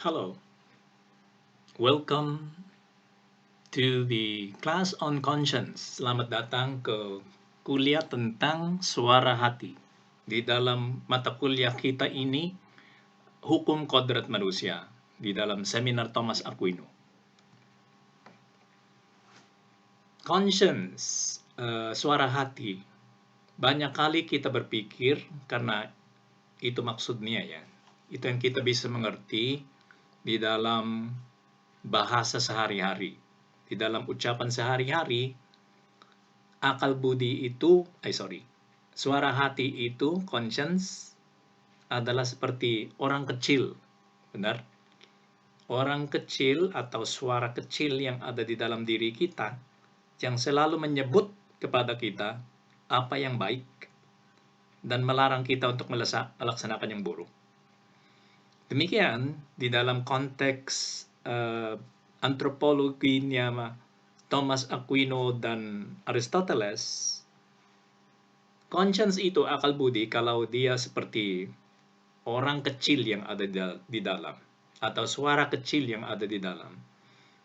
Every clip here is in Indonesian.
Hello, welcome to the class on conscience. Selamat datang ke kuliah tentang suara hati. Di dalam mata kuliah kita ini, hukum kodrat manusia, di dalam seminar Thomas Aquino. Conscience, suara hati. Banyak kali kita berpikir karena itu maksudnya ya. Itu yang kita bisa mengerti di dalam bahasa sehari-hari. Di dalam ucapan sehari-hari, suara hati itu, conscience, adalah seperti orang kecil. Benar? Orang kecil atau suara kecil yang ada di dalam diri kita, yang selalu menyebut kepada kita apa yang baik, dan melarang kita untuk melaksanakan yang buruk. Demikian, di dalam konteks antropologinya Thomas Aquino dan Aristoteles, conscience itu akal budi kalau dia seperti orang kecil yang ada di dalam, atau suara kecil yang ada di dalam.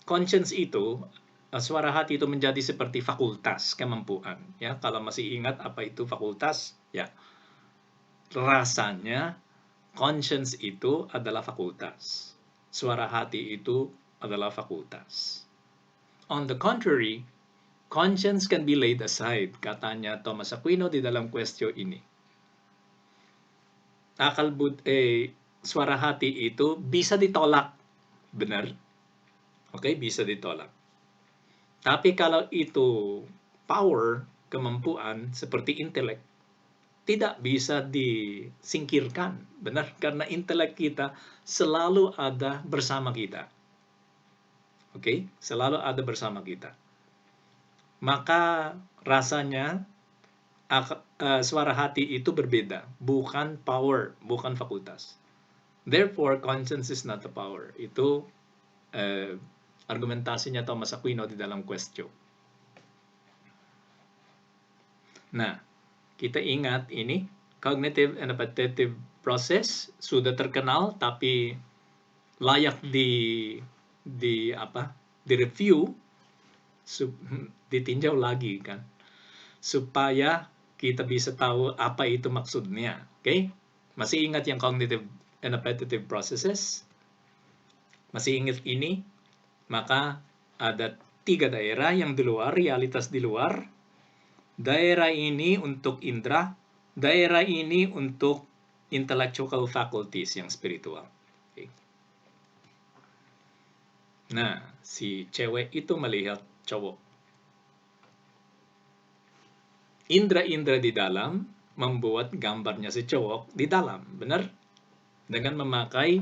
Conscience itu, suara hati itu menjadi seperti fakultas kemampuan. Ya, kalau masih ingat apa itu fakultas, ya, rasanya conscience itu adalah fakultas. Suara hati itu adalah fakultas. On the contrary, conscience can be laid aside, katanya Thomas Aquino di dalam question ini. Suara hati itu bisa ditolak. Benar? Oke, bisa ditolak. Tapi kalau itu power, kemampuan, seperti intelek, tidak bisa disingkirkan. Benar? Karena intelek kita selalu ada bersama kita. Oke? Selalu ada bersama kita. Maka rasanya suara hati itu berbeda, bukan power, bukan fakultas. Therefore, conscience is not a power. Itu argumentasinya Thomas Aquino di dalam question. Nah, kita ingat ini, cognitive and appetitive process sudah terkenal, tapi layak di-review, ditinjau lagi kan, supaya kita bisa tahu apa itu maksudnya. Oke? Masih ingat yang cognitive and appetitive processes? Masih ingat ini? Maka ada 3 daerah yang di luar, realitas di luar. Daerah ini untuk indera, daerah ini untuk intellectual faculties yang spiritual. Okay. Nah, si cewek itu melihat cowok. Indra-indra di dalam membuat gambarnya si cowok di dalam, benar? Dengan memakai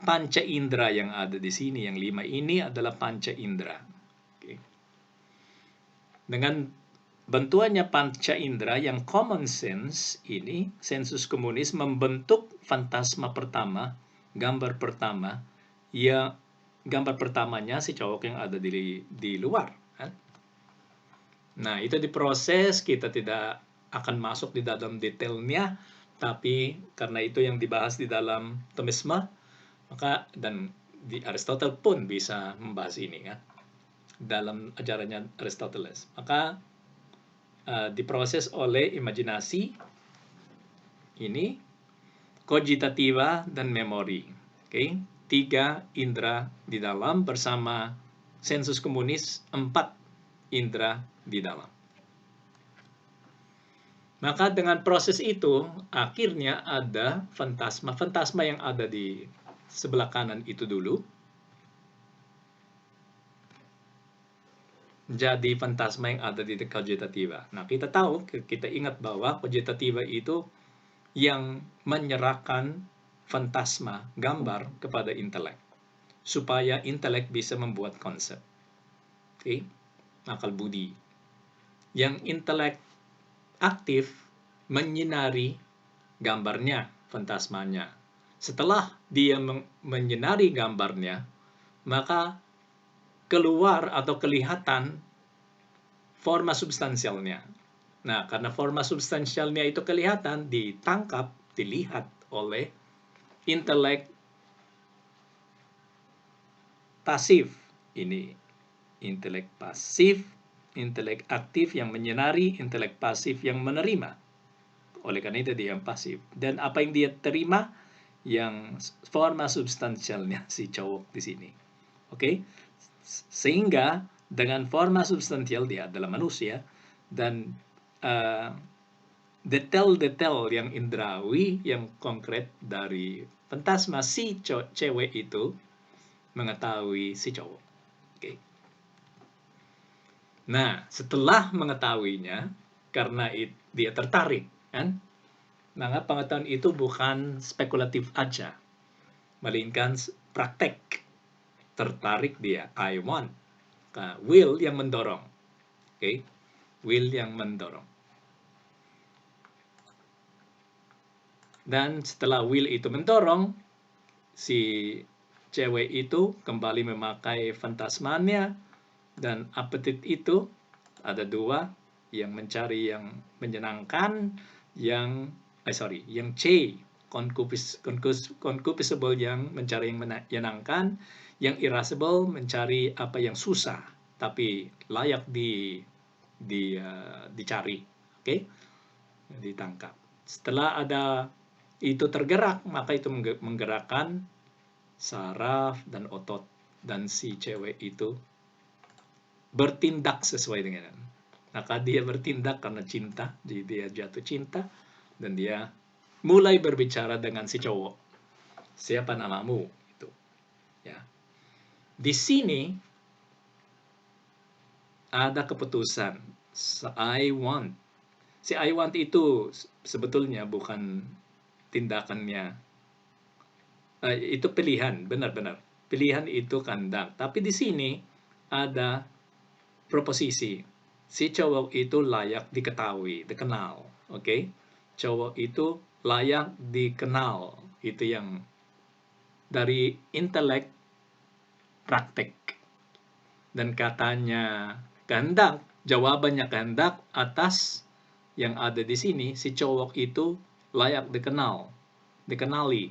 panca indera yang ada di sini, yang 5 ini adalah panca indera. Okay. Dengan bantuannya panca indera yang common sense ini, sensus komunis membentuk fantasma pertama, gambar pertama, ya gambar pertamanya si cowok yang ada di luar. Nah, itu diproses, kita tidak akan masuk di dalam detailnya, tapi karena itu yang dibahas di dalam Thomisme, maka dan di Aristoteles pun bisa membahas ini kan, dalam ajarannya Aristoteles. Maka diproses oleh imajinasi ini, cogitativa dan memori. Okay? 3 indera di dalam bersama sensus komunis 4 indera di dalam. Maka dengan proses itu akhirnya ada fantasma. Fantasma yang ada di sebelah kanan itu dulu jadi fantasma yang ada di cogitativa. Nah, kita tahu, kita ingat bahwa cogitativa itu yang menyerahkan fantasma, gambar, kepada intelek. Supaya intelek bisa membuat konsep. Okay? Akal budi. Yang intelek aktif menyinari gambarnya, fantasmanya. Setelah dia menyinari gambarnya, maka keluar atau kelihatan forma substansialnya. Nah, karena forma substansialnya itu kelihatan, ditangkap, dilihat oleh intelek pasif. Ini intelek pasif, intelek aktif yang menyinari, intelek pasif yang menerima. Oleh karena itu dia yang pasif. Dan apa yang dia terima? Yang forma substansialnya si cowok di sini. Oke? Sehingga dengan forma substansial dia adalah manusia, dan detail-detail yang indrawi, yang konkret dari fantasma si cewek itu mengetahui si cowok. Oke. Nah, setelah mengetahuinya, karena dia tertarik, kan? Maka pengetahuan itu bukan spekulatif aja, melainkan praktek. Tertarik dia, I want. Will yang mendorong. Oke? Will yang mendorong. Dan setelah will itu mendorong, si cewek itu kembali memakai fantasmanya, dan apetit itu ada dua, yang mencari yang menyenangkan, yang C, concupiscible yang mencari yang menyenangkan, yang irascible mencari apa yang susah tapi layak dicari, oke? Ditangkap. Setelah ada itu tergerak, maka itu menggerakkan saraf dan otot, dan si cewek itu bertindak sesuai dengan. Maka dia bertindak karena cinta, jadi dia jatuh cinta, dan dia mulai berbicara dengan si cowok. Siapa namamu? Itu. Ya. Di sini ada keputusan. I want. Si I want itu sebetulnya bukan tindakannya. Itu pilihan, benar-benar. Pilihan itu kehendak. Tapi di sini ada proposisi. Si cowok itu layak diketahui, dikenal. Oke? Cowok itu layak dikenal. Itu yang dari intelek praktek. Dan katanya kehendak, jawabannya kehendak atas yang ada di sini, si cowok itu layak dikenal, dikenali.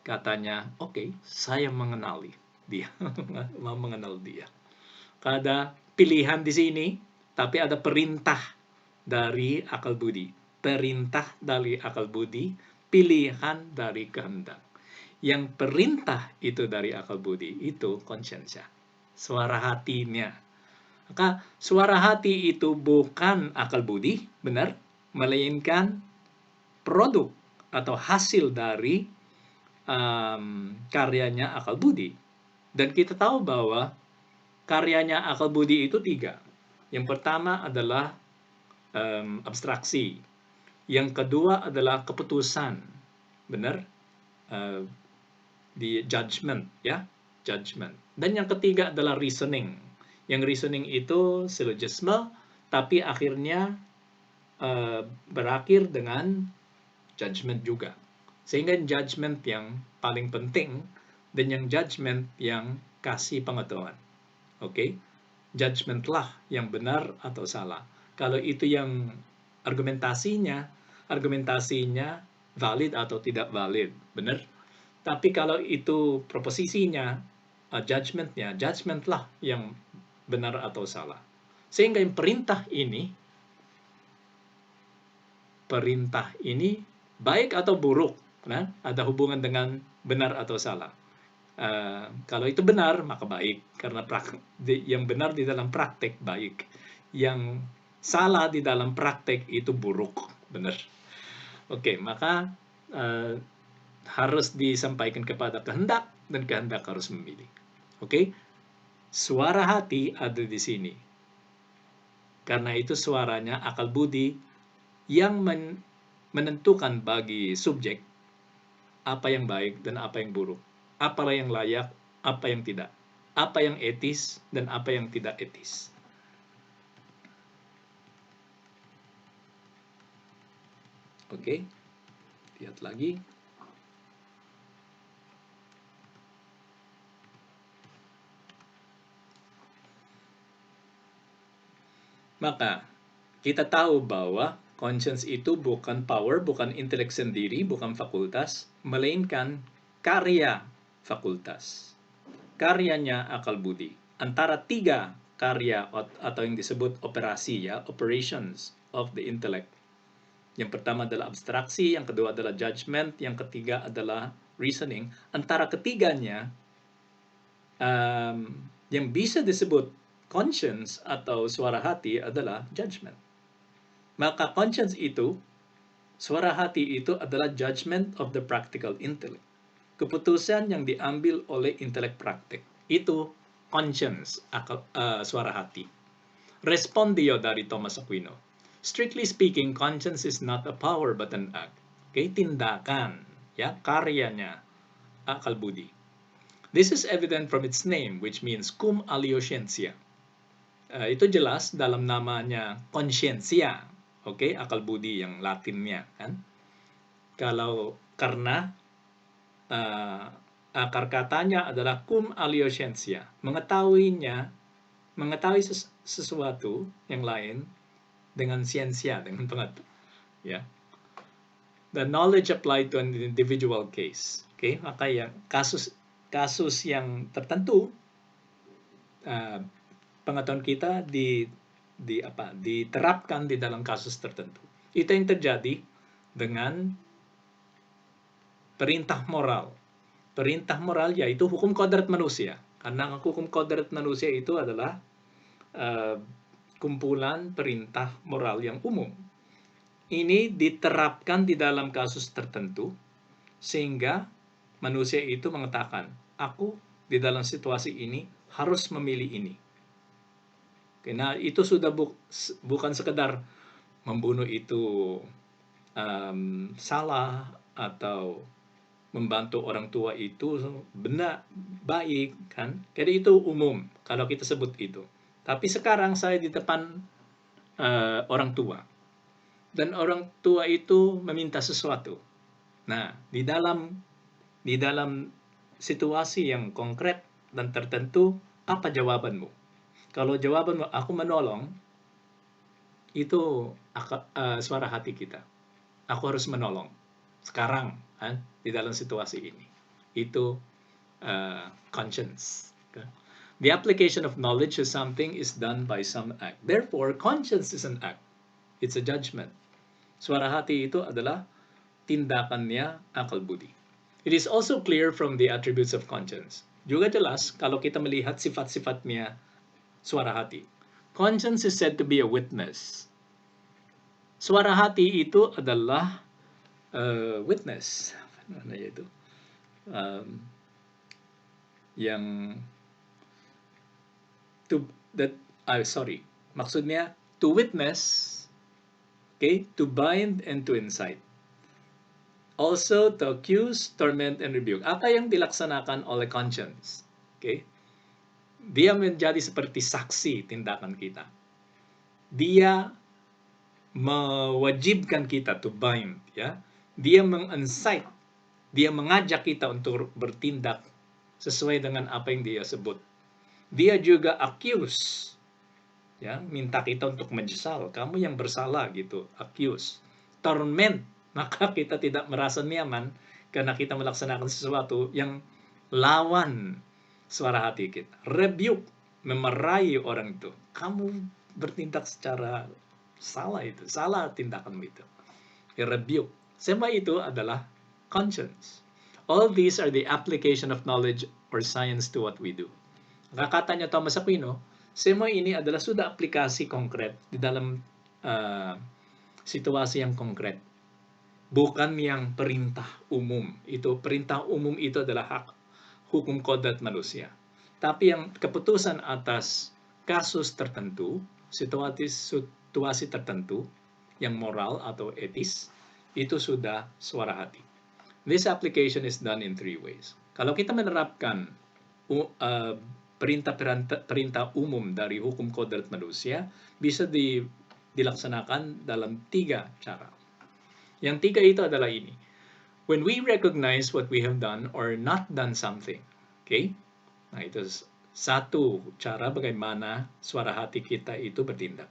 Katanya, oke, saya mengenali dia, mau mengenal dia. Ada pilihan di sini, tapi ada perintah dari akal budi. Perintah dari akal budi, pilihan dari kehendak. Yang perintah itu dari akal budi, itu conscientia, suara hatinya. Maka suara hati itu bukan akal budi, benar, melainkan produk atau hasil dari karyanya akal budi. Dan kita tahu bahwa karyanya akal budi itu 3. Yang pertama adalah abstraksi. Yang kedua adalah keputusan, benar, di judgment, ya, judgment. Dan yang ketiga adalah reasoning. Yang reasoning itu syllogisme, tapi akhirnya berakhir dengan judgment juga. Sehingga judgment yang paling penting, dan yang judgment yang kasih pengetahuan. Oke? Judgment lah yang benar atau salah. Kalau itu yang argumentasinya valid atau tidak valid, benar? Tapi kalau itu proposisinya, judgment-nya, judgment lah yang benar atau salah. Sehingga yang perintah ini baik atau buruk, nah, ada hubungan dengan benar atau salah. Kalau itu benar, maka baik, karena yang benar di dalam praktek baik. Yang salah di dalam praktek itu buruk, benar. Oke, maka harus disampaikan kepada kehendak, dan kehendak harus memilih. Oke? Suara hati ada di sini. Karena itu suaranya akal budi yang menentukan bagi subjek apa yang baik dan apa yang buruk, apa yang layak, apa yang tidak, apa yang etis dan apa yang tidak etis. Oke, lihat lagi. Maka kita tahu bahwa conscience itu bukan power, bukan intelek sendiri, bukan fakultas, melainkan karya fakultas. karyanya akal budi. Antara 3 karya atau yang disebut operasi, ya, operations of the intellect. Yang pertama adalah abstraksi, yang kedua adalah judgment, yang ketiga adalah reasoning. Antara ketiganya, yang bisa disebut conscience atau suara hati adalah judgment. Maka conscience itu, suara hati itu adalah judgment of the practical intellect. Keputusan yang diambil oleh intelek praktik. Itu conscience, suara hati. Respondio dari Thomas Aquino. Strictly speaking, conscience is not a power but an act. Okay, tindakan, ya, karyanya akal budi. This is evident from its name, which means cum alioscientia. Itu jelas dalam namanya conscientia, okay, akal budi yang Latinnya, kan? Kalau karena akar katanya adalah cum alioscientia, mengetahui sesuatu yang lain dengan siensia, dengan pengetahuan, ya. The knowledge applied to an individual case. Okay, maka yang kasus yang tertentu, pengetahuan kita diterapkan di dalam kasus tertentu. Itu yang terjadi dengan perintah moral. Perintah moral yaitu hukum kodrat manusia. Karena hukum kodrat manusia itu adalah kumpulan perintah moral yang umum. Ini diterapkan di dalam kasus tertentu, sehingga manusia itu mengatakan, aku di dalam situasi ini harus memilih ini. Nah, itu sudah bukan sekedar membunuh itu salah, atau membantu orang tua itu benar, baik, kan? Jadi itu umum kalau kita sebut itu. Tapi sekarang saya di depan orang tua, dan orang tua itu meminta sesuatu. Nah, di dalam situasi yang konkret dan tertentu, apa jawabanmu? Kalau jawabanmu aku menolong, itu suara hati kita. Aku harus menolong sekarang, kan? Di dalam situasi ini. Itu conscience. Okay? The application of knowledge to something is done by some act. Therefore, conscience is an act. It's a judgment. Suara hati itu adalah tindakannya akal budi. It is also clear from the attributes of conscience. Juga jelas kalau kita melihat sifat-sifatnya suara hati. Conscience is said to be a witness. Suara hati itu adalah witness. Mana itu? Maksudnya to witness, okay, to bind and to incite. Also to accuse, torment, and rebuke. Apa yang dilaksanakan oleh conscience? Okay? Dia menjadi seperti saksi tindakan kita. Dia mewajibkan kita to bind, ya. Dia meng-incite, dia mengajak kita untuk bertindak sesuai dengan apa yang dia sebut. Dia juga accuse, ya, minta kita untuk menyesal, kamu yang bersalah gitu, accuse. Torment, maka kita tidak merasa nyaman karena kita melaksanakan sesuatu yang lawan suara hati kita. Rebuke, memarahi orang itu, kamu bertindak secara salah, itu salah tindakanmu itu. Rebuke, semua itu adalah conscience. All these are the application of knowledge or science to what we do. Katanya Thomas Aquino, semua ini adalah sudah aplikasi konkret di dalam situasi yang konkret. Bukan yang perintah umum. Itu perintah umum itu adalah hak hukum kodrat manusia. Tapi yang keputusan atas kasus tertentu, situasi tertentu yang moral atau etis, itu sudah suara hati. This application is done in 3 ways. Kalau kita menerapkan perintah umum dari hukum kodrat manusia, bisa dilaksanakan dalam 3 cara. Yang 3 itu adalah ini. When we recognize what we have done or not done something, okay? Nah, itu satu cara bagaimana suara hati kita itu bertindak.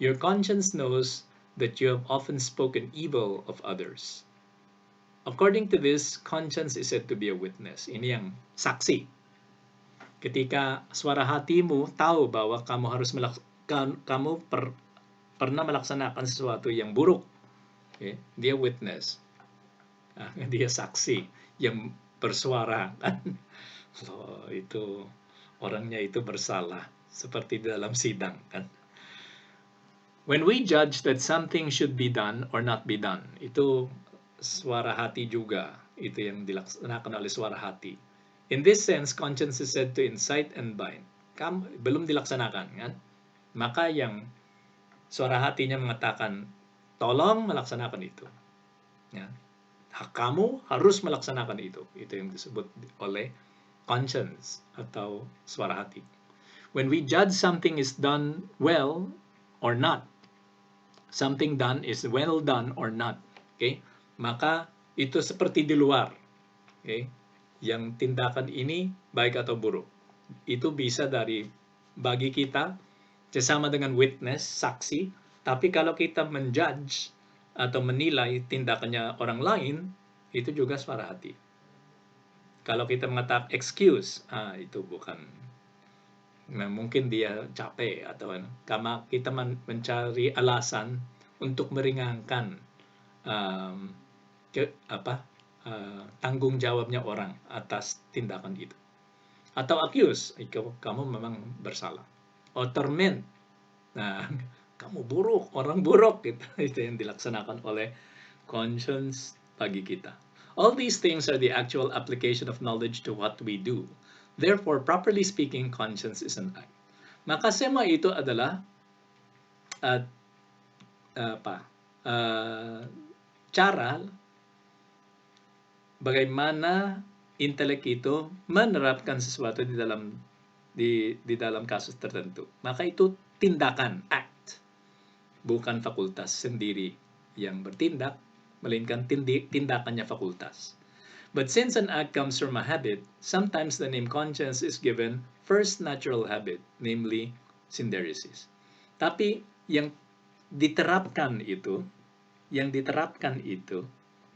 Your conscience knows that you have often spoken evil of others. According to this, conscience is said to be a witness. Ini yang saksi. Ketika suara hatimu tahu bahwa kamu harus pernah melaksanakan sesuatu yang buruk, okay? Dia witness, dia saksi yang bersuara kan. Oh, itu orangnya itu bersalah seperti dalam sidang kan. When we judge that something should be done or not be done, itu suara hati juga, itu yang dilaksanakan oleh suara hati. In this sense, conscience is said to incite and bind. Belum dilaksanakan kan? Maka yang suara hatinya mengatakan, tolong melaksanakan itu. Ya. Kamu harus melaksanakan itu. Itu yang disebut oleh conscience atau suara hati. When we judge something is done well or not, something done is well done or not, okay? Maka itu seperti di luar, okay? Yang tindakan ini baik atau buruk. Itu bisa bagi kita sesama dengan witness, saksi, tapi kalau kita menjudge atau menilai tindakannya orang lain, itu juga suara hati. Kalau kita mengatakan excuse, itu bukan, mungkin dia capek atau karena kita mencari alasan untuk meringankan tanggung jawabnya orang atas tindakan itu. Atau accuse, kamu memang bersalah. Or torment, kamu buruk, orang buruk, gitu. Itu yang dilaksanakan oleh conscience bagi kita. All these things are the actual application of knowledge to what we do. Therefore, properly speaking, conscience is an act. Maka semua itu adalah cara bagaimana intelek itu menerapkan sesuatu di dalam kasus tertentu. Maka itu tindakan, act, bukan fakultas sendiri yang bertindak, melainkan tindakannya fakultas. But since an act comes from a habit, sometimes the name conscience is given first natural habit, namely synderesis. Tapi yang diterapkan itu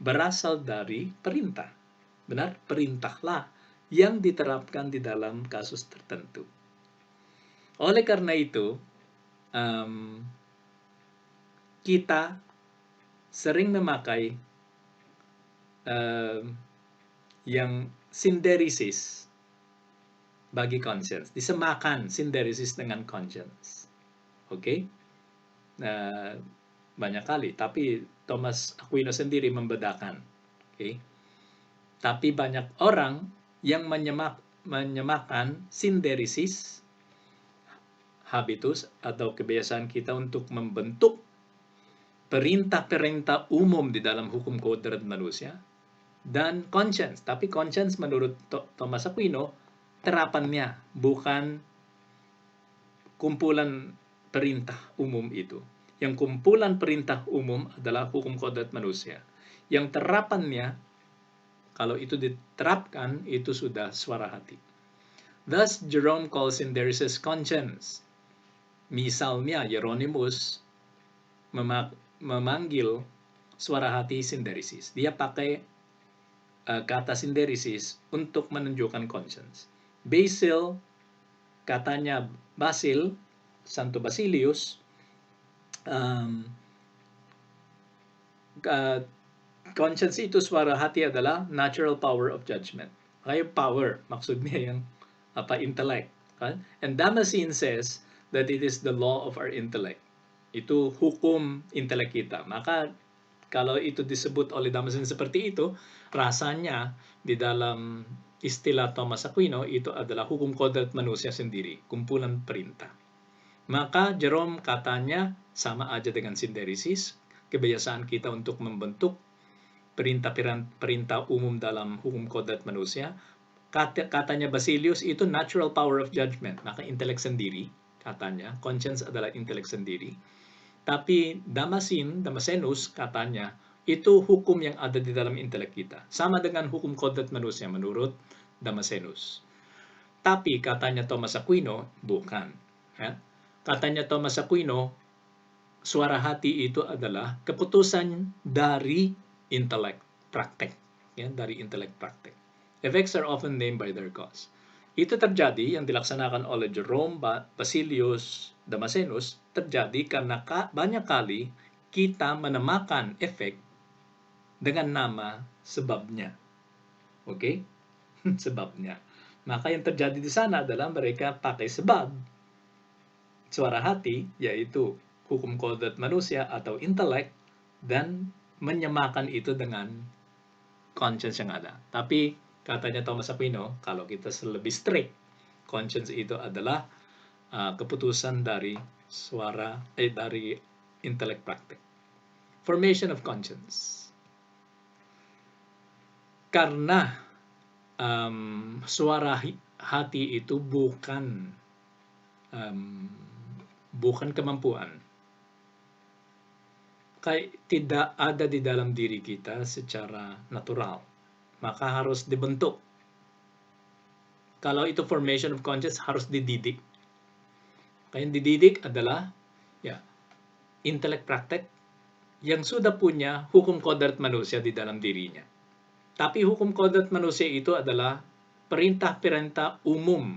berasal dari perintah. Benar, perintahlah yang diterapkan di dalam kasus tertentu. Oleh karena itu, kita sering memakai yang synderesis bagi conscience. Disemakan synderesis dengan conscience. Oke? Banyak kali, tapi Thomas Aquino sendiri membedakan. Oke? Tapi banyak orang yang menyemakan synderesis, habitus atau kebiasaan kita untuk membentuk perintah-perintah umum di dalam hukum kodrat manusia, dan conscience. Tapi conscience menurut Thomas Aquino, terapannya, bukan kumpulan perintah umum itu. Yang kumpulan perintah umum adalah hukum kodrat manusia. Yang terapannya, kalau itu diterapkan, itu sudah suara hati. Thus, Jerome calls synderesis conscience. Misalnya, Hieronymus memanggil suara hati synderesis. Dia pakai kata synderesis untuk menunjukkan conscience. Basil, katanya Santo Basilius, conscience itu suara hati adalah natural power of judgment. Kaya power, maksudnya yung intellect. Kan? And Damascene says that it is the law of our intellect. Itu hukum intelek kita. Maka kalau itu disebut oleh Damascene seperti itu, rasanya di dalam istilah Thomas Aquino itu adalah hukum kodrat manusia sendiri, kumpulan perintah. Maka Jerome katanya sama aja dengan synderesis, kebiasaan kita untuk membentuk perintah umum dalam hukum kodrat manusia. Katanya Basilius itu natural power of judgment, maka intelek sendiri katanya, conscience adalah intelek sendiri. Tapi Damascenus katanya, itu hukum yang ada di dalam intelek kita. Sama dengan hukum kodrat manusia menurut Damascenus. Tapi katanya Thomas Aquino, bukan. Ya? Katanya Thomas Aquino, suara hati itu adalah keputusan dari intelek praktek. Ya? Dari intelek praktek. Effects are often named by their cause. Itu terjadi yang dilaksanakan oleh Jerome Basilius Damasenus terjadi karena banyak kali kita menamakan efek dengan nama sebabnya. Oke? Sebabnya. Maka yang terjadi di sana adalah mereka pakai sebab suara hati, yaitu hukum kodrat manusia atau intelek, dan menyamakan itu dengan conscience yang ada. Tapi katanya Thomas Aquino, kalau kita lebih strict, conscience itu adalah keputusan dari dari intelek praktik. Formation of conscience. Karena suara hati itu bukan kemampuan. Kayak tidak ada di dalam diri kita secara natural. Maka harus dibentuk. Kalau itu formation of conscience, harus dididik. Yang dididik adalah intelek praktek yang sudah punya hukum kodrat manusia di dalam dirinya. Tapi hukum kodrat manusia itu adalah perintah-perintah umum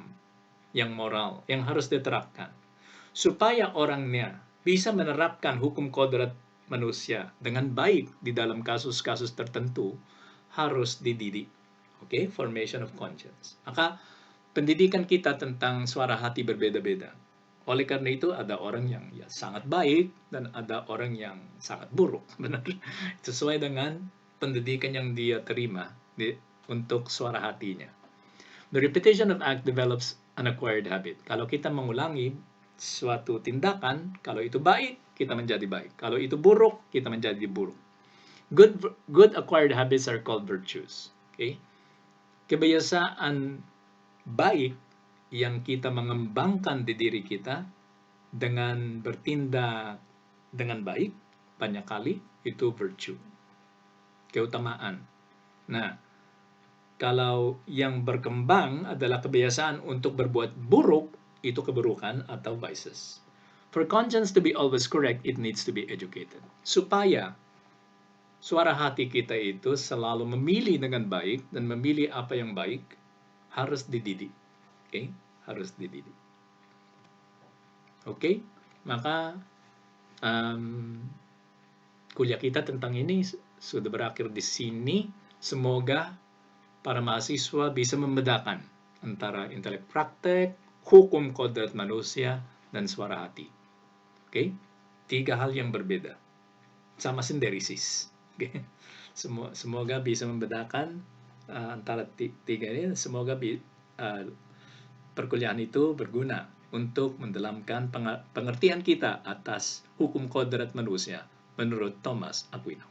yang moral, yang harus diterapkan. Supaya orangnya bisa menerapkan hukum kodrat manusia dengan baik di dalam kasus-kasus tertentu, harus dididik. Oke, formation of conscience. Maka pendidikan kita tentang suara hati berbeda-beda. Oleh karena itu ada orang yang sangat baik dan ada orang yang sangat buruk, benar. Sesuai dengan pendidikan yang dia terima untuk suara hatinya. The repetition of act develops an acquired habit. Kalau kita mengulangi suatu tindakan, kalau itu baik, kita menjadi baik. Kalau itu buruk, kita menjadi buruk. Good acquired habits are called virtues. Okay? Kebiasaan baik yang kita mengembangkan di diri kita dengan bertindak dengan baik banyak kali itu virtue, keutamaan. Nah, kalau yang berkembang adalah kebiasaan untuk berbuat buruk, itu keburukan atau vices. For conscience to be always correct, it needs to be educated. Supaya suara hati kita itu selalu memilih dengan baik dan memilih apa yang baik, harus dididik. Oke, harus dididik. Oke, maka kuliah kita tentang ini sudah berakhir di sini. Semoga para mahasiswa bisa membedakan antara intelek praktek, hukum kodrat manusia, dan suara hati. Oke, 3 hal yang berbeda. Sama sinderesis. Oke, semoga bisa membedakan antara 3 ini. Semoga perkuliahan itu berguna untuk mendalamkan pengertian kita atas hukum kodrat manusia menurut Thomas Aquino.